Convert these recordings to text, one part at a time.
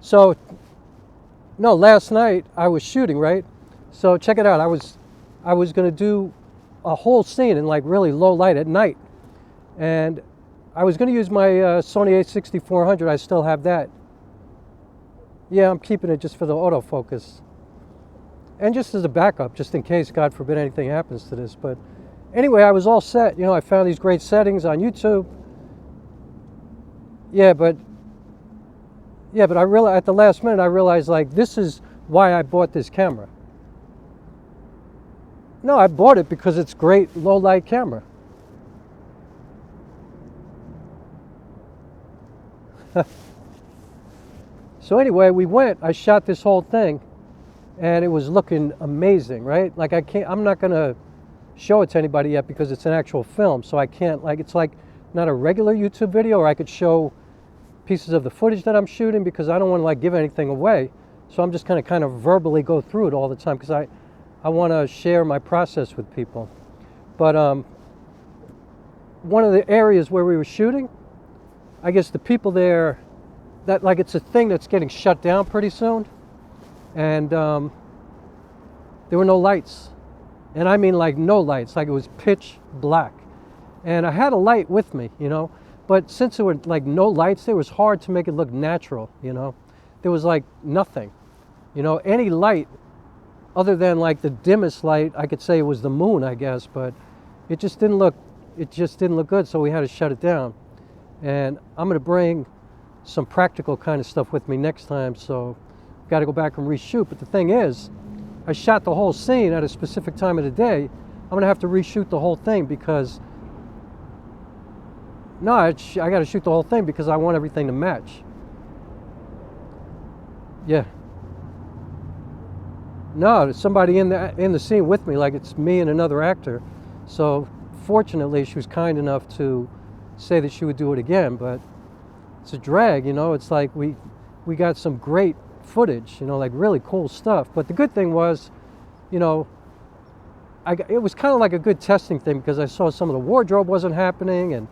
So, no, last night I was shooting, right? So check it out. I was going to do a whole scene in like really low light at night. And I was going to use my Sony a6400. I still have that. Yeah, I'm keeping it just for the autofocus. And just as a backup, just in case, God forbid, anything happens to this. But anyway, I was all set. You know, I found these great settings on YouTube. Yeah, but I realized at the last minute, I realized like this is why I bought this camera. No, I bought it because it's great low light camera. So anyway, we went, I shot this whole thing and it was looking amazing, right? Like I'm not gonna show it to anybody yet because it's an actual film. So I can't, like, it's like not a regular YouTube video, or I could show pieces of the footage that I'm shooting because I don't want to like give anything away. So I'm just gonna kind of verbally go through it all the time because I want to share my process with people. But one of the areas where we were shooting, I guess the people there, that like it's a thing that's getting shut down pretty soon, and there were no lights, and I mean like no lights, like it was pitch black, and I had a light with me, you know, but since there were like no lights, it was hard to make it look natural, you know. There was like nothing, you know, any light other than like the dimmest light, I could say it was the moon, I guess, but it just didn't look good, so we had to shut it down. And I'm gonna bring some practical kind of stuff with me next time, so got to go back and reshoot. But the thing is, I shot the whole scene at a specific time of the day. I'm gonna have to reshoot the whole thing because I got to shoot the whole thing because I want everything to match. Yeah. No, there's somebody in the scene with me, like it's me and another actor. So fortunately, she was kind enough to say that she would do it again, but it's a drag, you know. It's like we got some great footage, you know, like really cool stuff. But the good thing was, you know, it was kind of like a good testing thing because I saw some of the wardrobe wasn't happening, and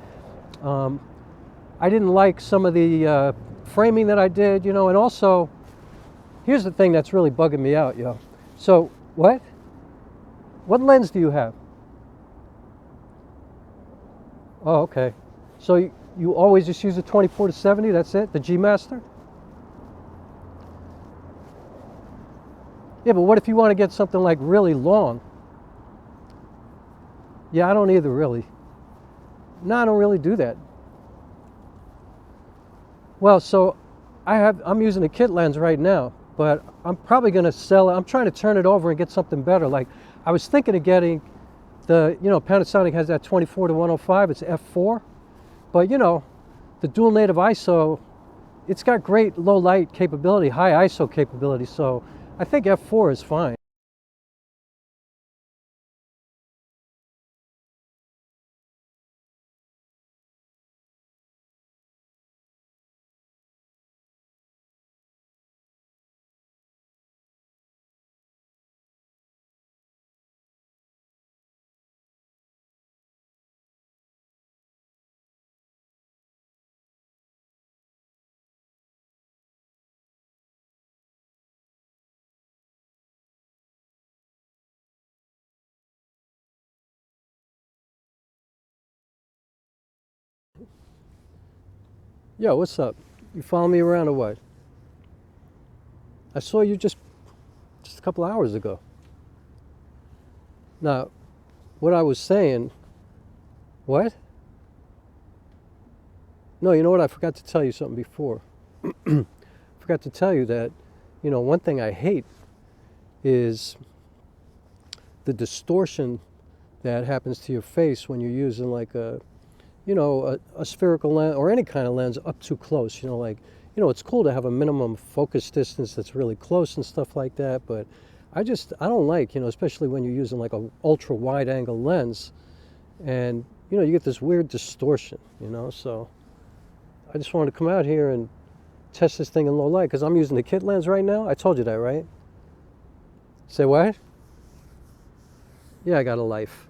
I didn't like some of the framing that I did, you know. And also, here's the thing that's really bugging me out, yo. So what lens do you have? Oh, okay. So you always just use a 24-70, that's it? The G Master? Yeah, but what if you want to get something like really long? Yeah, I don't either, really. No, I don't really do that. Well, so I'm using a kit lens right now, but I'm probably going to sell it. I'm trying to turn it over and get something better. Like, I was thinking of getting the, you know, Panasonic has that 24-105, it's f4. But, you know, the dual native ISO, it's got great low light capability, high ISO capability, so I think f4 is fine. Yo, what's up? You follow me around or what? I saw you just a couple hours ago. Now, what I was saying, what? No, you know what? I forgot to tell you something before. Forgot to tell you that, you know, one thing I hate is the distortion that happens to your face when you're using like a, you know, a spherical lens or any kind of lens up too close. You know, like, you know, it's cool to have a minimum focus distance that's really close and stuff like that, but I don't like, you know, especially when you're using like a ultra wide angle lens, and, you know, you get this weird distortion, you know. So I just wanted to come out here and test this thing in low light because I'm using the kit lens right now. I told you that, right? Say what? Yeah, I got a life.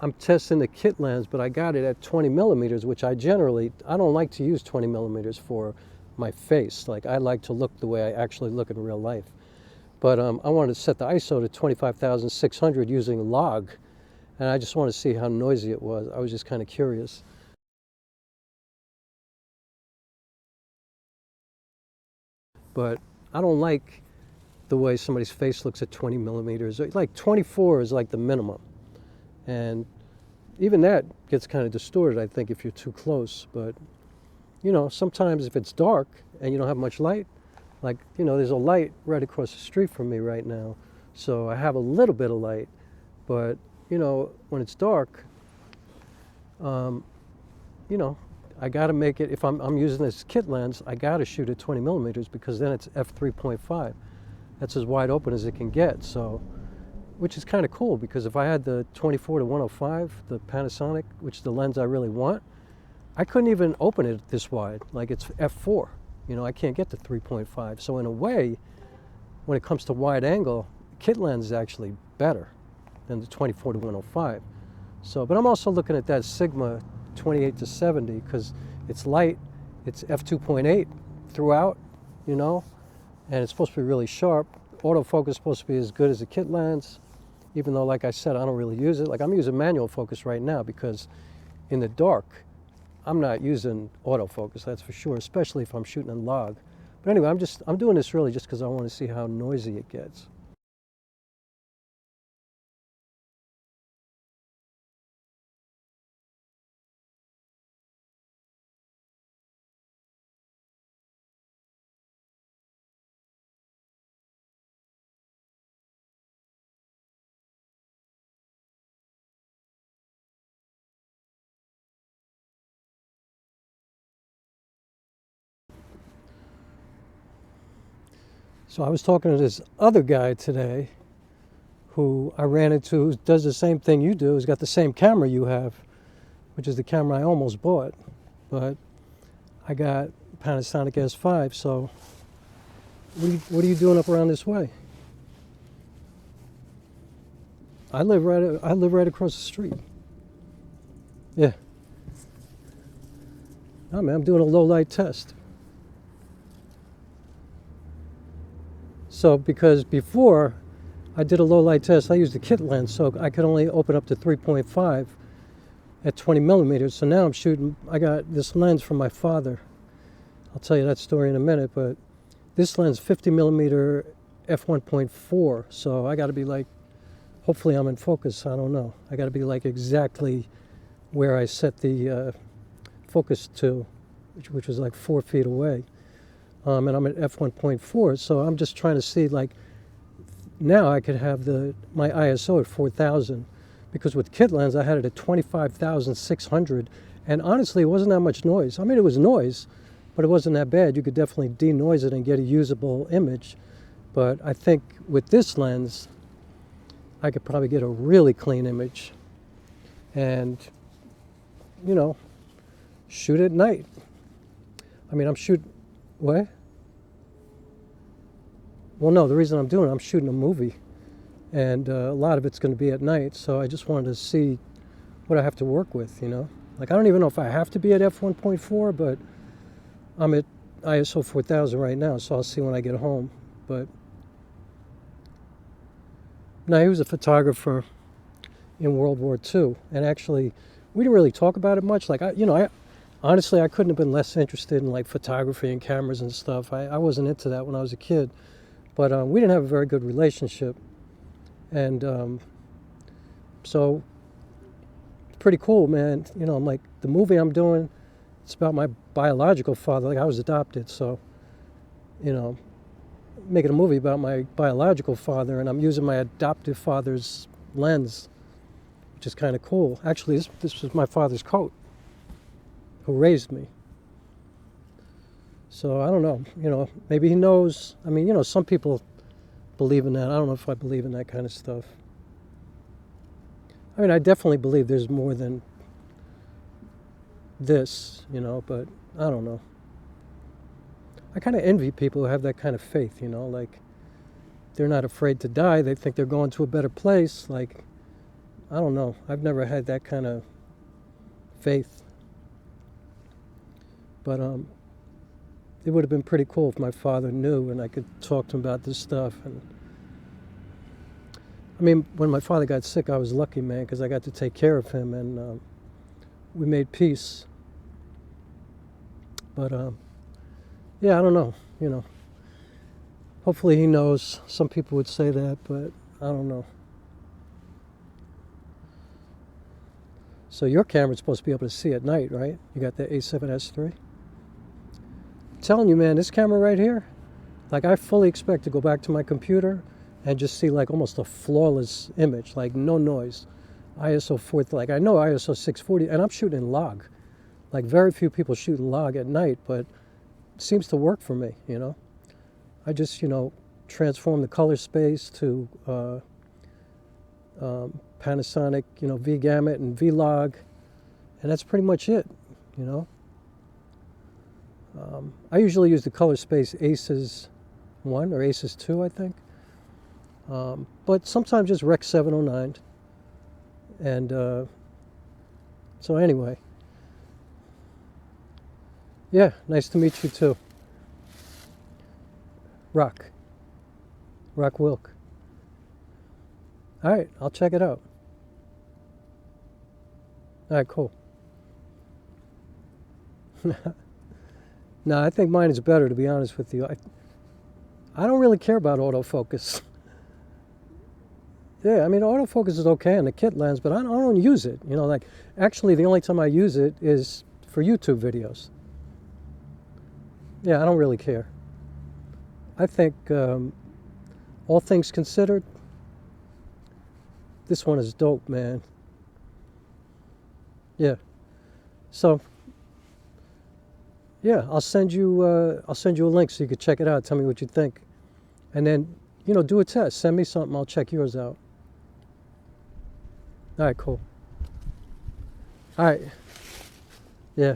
I'm testing the kit lens, but I got it at 20 millimeters, which I don't like to use 20 millimeters for my face. Like, I like to look the way I actually look in real life. But I wanted to set the ISO to 25,600 using log, and I just wanted to see how noisy it was. I was just kind of curious. But I don't like the way somebody's face looks at 20 millimeters. Like 24 is like the minimum. And even that gets kind of distorted, I think, if you're too close. But, you know, sometimes if it's dark and you don't have much light, like, you know, there's a light right across the street from me right now. So I have a little bit of light. But, you know, when it's dark, you know, I got to make it, if I'm using this kit lens, I got to shoot at 20 millimeters because then it's f3.5. That's as wide open as it can get. So, which is kind of cool because if I had the 24 to 105, the Panasonic, which is the lens I really want, I couldn't even open it this wide. Like, it's f4. You know, I can't get to 3.5. So in a way, when it comes to wide angle, kit lens is actually better than the 24 to 105. So, but I'm also looking at that Sigma 28 to 70 because it's light, it's f2.8 throughout, you know, and it's supposed to be really sharp. Autofocus is supposed to be as good as a kit lens, even though, like I said, I don't really use it. Like, I'm using manual focus right now because in the dark, I'm not using autofocus, that's for sure, especially if I'm shooting in log. But anyway, I'm doing this really just because I want to see how noisy it gets. So I was talking to this other guy today who I ran into, who does the same thing you do. He's got the same camera you have, which is the camera I almost bought. But I got Panasonic S5, so what are you doing up around this way? I live right across the street. Yeah. No, man, I'm doing a low light test. So because before I did a low light test, I used a kit lens, so I could only open up to 3.5 at 20 millimeters. So now I'm shooting, I got this lens from my father. I'll tell you that story in a minute, but this lens, 50 millimeter f1.4. So I got to be like, hopefully I'm in focus, I don't know. I got to be like exactly where I set the focus to, which was like 4 feet away. And I'm at f1.4, so I'm just trying to see, like, now I could have my ISO at 4,000, because with kit lens I had it at 25,600, and honestly it wasn't that much noise. I mean, it was noise, but it wasn't that bad. You could definitely denoise it and get a usable image. But I think with this lens, I could probably get a really clean image and, you know, shoot at night. I mean, I'm shooting, what? Well, no, the reason I'm doing it, I'm shooting a movie, and a lot of it's going to be at night, so I just wanted to see what I have to work with, you know? Like, I don't even know if I have to be at f1.4, but I'm at ISO 4000 right now, so I'll see when I get home. But now, he was a photographer in World War II, and actually, we didn't really talk about it much. Like, honestly, I couldn't have been less interested in, like, photography and cameras and stuff. I wasn't into that when I was a kid. But we didn't have a very good relationship. And so, it's pretty cool, man. You know, I'm like, the movie I'm doing, it's about my biological father. Like, I was adopted, so, you know, making a movie about my biological father, and I'm using my adoptive father's lens, which is kind of cool. Actually, this was my father's coat, who raised me. So I don't know, you know, maybe he knows. I mean, you know, some people believe in that. I don't know if I believe in that kind of stuff. I mean, I definitely believe there's more than this, you know, but I don't know. I kind of envy people who have that kind of faith, you know, like, they're not afraid to die. They think they're going to a better place. Like, I don't know. I've never had that kind of faith. But it would have been pretty cool if my father knew and I could talk to him about this stuff. And I mean, when my father got sick, I was lucky, man, because I got to take care of him, and we made peace. But yeah, I don't know, you know. Hopefully he knows. Some people would say that, but I don't know. So your camera's supposed to be able to see at night, right? You got the A7S3? I'm telling you, man, this camera right here, like, I fully expect to go back to my computer and just see like almost a flawless image, like no noise. ISO 4, like I know ISO 640, and I'm shooting in log. Like very few people shoot in log at night, but it seems to work for me, you know. I just, you know, transform the color space to Panasonic, you know, V-gamut and V-log, and that's pretty much it, you know. I usually use the color space ACES 1 or ACES 2, I think. But sometimes just Rec 709. And so anyway, yeah, nice to meet you too. Rock Wilk. All right, I'll check it out. All right, cool. No, I think mine is better, to be honest with you. I don't really care about autofocus. Yeah, I mean, autofocus is okay on the kit lens, but I don't use it. You know, like, actually, the only time I use it is for YouTube videos. Yeah, I don't really care. I think, all things considered, this one is dope, man. Yeah. So, yeah, I'll send you a link so you can check it out. Tell me what you think, and then, you know, do a test. Send me something. I'll check yours out. All right, cool. All right. Yeah.